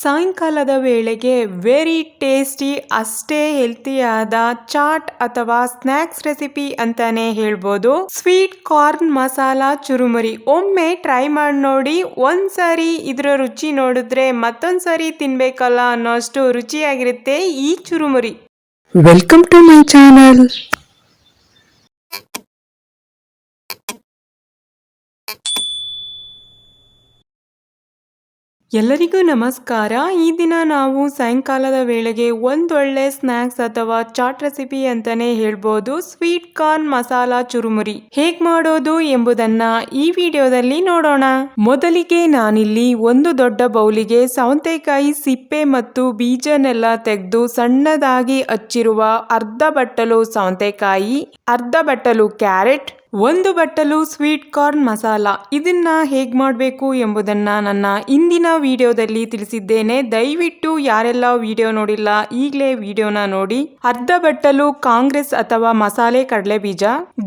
ಸಾಯಂಕಾಲದ ವೇಳೆಗೆ very tasty ಅಷ್ಟೇ ಹೆಲ್ತಿಯಾದ ಚಾಟ್ ಅಥವಾ ಸ್ನ್ಯಾಕ್ಸ್ ರೆಸಿಪಿ ಅಂತಾನೆ ಹೇಳ್ಬೋದು. ಸ್ವೀಟ್ ಕಾರ್ನ್ ಮಸಾಲಾ ಚುರುಮುರಿ ಒಮ್ಮೆ ಟ್ರೈ ಮಾಡಿ ನೋಡಿ. ಒಂದ್ಸರಿ ಇದರ ರುಚಿ ನೋಡಿದ್ರೆ ಮತ್ತೊಂದ್ಸರಿ ತಿನ್ಬೇಕಲ್ಲ ಅನ್ನೋಷ್ಟು ರುಚಿಯಾಗಿರುತ್ತೆ ಈ churumuri. Welcome to my channel. ಎಲ್ಲರಿಗೂ ನಮಸ್ಕಾರ. ಈ ದಿನ ನಾವು ಸಾಯಂಕಾಲದ ವೇಳೆಗೆ ಒಂದೊಳ್ಳೆ ಸ್ನ್ಯಾಕ್ಸ್ ಅಥವಾ ಚಾಟ್ ರೆಸಿಪಿ ಅಂತಾನೆ ಹೇಳ್ಬೋದು. ಸ್ವೀಟ್ ಕಾರ್ನ್ ಮಸಾಲಾ ಚುರುಮುರಿ ಹೇಗ್ ಮಾಡೋದು ಎಂಬುದನ್ನ ಈ ವಿಡಿಯೋದಲ್ಲಿ ನೋಡೋಣ. ಮೊದಲಿಗೆ ನಾನಿಲ್ಲಿ ಒಂದು ದೊಡ್ಡ ಬೌಲಿಗೆ ಸೌತೆಕಾಯಿ ಸಿಪ್ಪೆ ಮತ್ತು ಬೀಜನೆಲ್ಲ ತೆಗೆದು ಸಣ್ಣದಾಗಿ ಹಚ್ಚಿರುವ ಅರ್ಧ ಬಟ್ಟಲು ಸೌತೆಕಾಯಿ, ಅರ್ಧ ಬಟ್ಟಲು ಕ್ಯಾರೆಟ್, ಒಂದು ಬಟ್ಟಲು ಸ್ವೀಟ್ ಕಾರ್ನ್ ಮಸಾಲ. ಇದನ್ನ ಹೇಗ್ ಮಾಡಬೇಕು ಎಂಬುದನ್ನ ನನ್ನ ಇಂದಿನ ವಿಡಿಯೋದಲ್ಲಿ ತಿಳಿಸಿದ್ದೇನೆ. ದಯವಿಟ್ಟು ಯಾರೆಲ್ಲ ವಿಡಿಯೋ ನೋಡಿಲ್ಲ ಈಗಲೇ ವಿಡಿಯೋನ ನೋಡಿ. ಅರ್ಧ ಬಟ್ಟಲು ಕಾಂಗ್ರೆಸ್ ಅಥವಾ ಮಸಾಲೆ ಕಡಲೆ ಬೀಜ,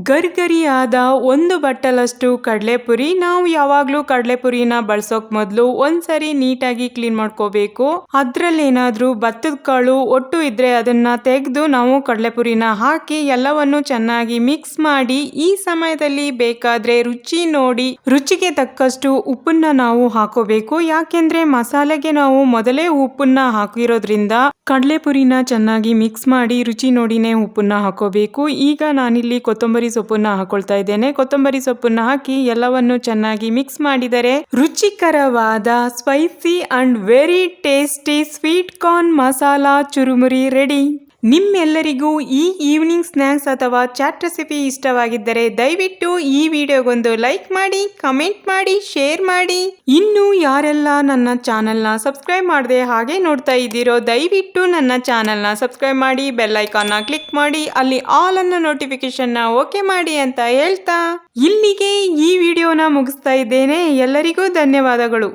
ಗರಿಗರಿಯಾದ ಒಂದು ಬಟ್ಟಲಷ್ಟು ಕಡಲೆಪುರಿ. ನಾವು ಯಾವಾಗ್ಲೂ ಕಡಲೆಪುರಿನ ಬಳಸೋಕ್ ಮೊದಲು ಒಂದ್ಸರಿ ನೀಟಾಗಿ ಕ್ಲೀನ್ ಮಾಡ್ಕೋಬೇಕು. ಅದ್ರಲ್ಲಿ ಏನಾದ್ರೂ ಭತ್ತದ ಕಾಳು ಒಟ್ಟು ಇದ್ರೆ ಅದನ್ನ ತೆಗೆದು ನಾವು ಕಡಲೆಪುರಿನ ಹಾಕಿ ಎಲ್ಲವನ್ನು ಚೆನ್ನಾಗಿ ಮಿಕ್ಸ್ ಮಾಡಿ, ಈ ಸಮಯದಲ್ಲಿ ಬೇಕಾದ್ರೆ ರುಚಿ ನೋಡಿ ರುಚಿಗೆ ತಕ್ಕಷ್ಟು ಉಪ್ಪನ್ನ ನಾವು ಹಾಕೋಬೇಕು. ಯಾಕೆಂದ್ರೆ ಮಸಾಲೆಗೆ ನಾವು ಮೊದಲೇ ಉಪ್ಪನ್ನ ಹಾಕಿರೋದ್ರಿಂದ ಕಡಲೆಪುರಿನ ಚೆನ್ನಾಗಿ ಮಿಕ್ಸ್ ಮಾಡಿ ರುಚಿ ನೋಡಿನೇ ಉಪ್ಪನ್ನ ಹಾಕೋಬೇಕು. ಈಗ ನಾನಿಲ್ಲಿ ಕೊತ್ತಂಬರಿ ಸೊಪ್ಪನ್ನ ಹಾಕೊಳ್ತಾ ಇದ್ದೇನೆ. ಕೊತ್ತಂಬರಿ ಸೊಪ್ಪನ್ನ ಹಾಕಿ ಎಲ್ಲವನ್ನು ಚೆನ್ನಾಗಿ ಮಿಕ್ಸ್ ಮಾಡಿದರೆ ರುಚಿಕರವಾದ spicy and very tasty sweet corn masala churumuri ready. ನಿಮ್ಮೆಲ್ಲರಿಗೂ ಈ ಈವ್ನಿಂಗ್ ಸ್ನ್ಯಾಕ್ಸ್ ಅಥವಾ ಚಾಟ್ ರೆಸಿಪಿ ಇಷ್ಟವಾಗಿದ್ದರೆ ದಯವಿಟ್ಟು ಈ ವಿಡಿಯೋಗೊಂದು ಲೈಕ್ ಮಾಡಿ, ಕಮೆಂಟ್ ಮಾಡಿ, ಶೇರ್ ಮಾಡಿ. ಇನ್ನು ಯಾರೆಲ್ಲ ನನ್ನ ಚಾನೆಲ್ನ ಸಬ್ಸ್ಕ್ರೈಬ್ ಮಾಡದೆ ಹಾಗೆ ನೋಡ್ತಾ ಇದ್ದೀರೋ ದಯವಿಟ್ಟು ನನ್ನ ಚಾನೆಲ್ನ ಸಬ್ಸ್ಕ್ರೈಬ್ ಮಾಡಿ, ಬೆಲ್ ಐಕಾನ್ನ ಕ್ಲಿಕ್ ಮಾಡಿ, ಅಲ್ಲಿ ಆಲ್ ಅನ್ನೋ ನೋಟಿಫಿಕೇಶನ್ನ ಓಕೆ ಮಾಡಿ ಅಂತ ಹೇಳ್ತಾ ಇಲ್ಲಿಗೆ ಈ ವಿಡಿಯೋನ ಮುಗಿಸ್ತಾ ಇದ್ದೇನೆ. ಎಲ್ಲರಿಗೂ ಧನ್ಯವಾದಗಳು.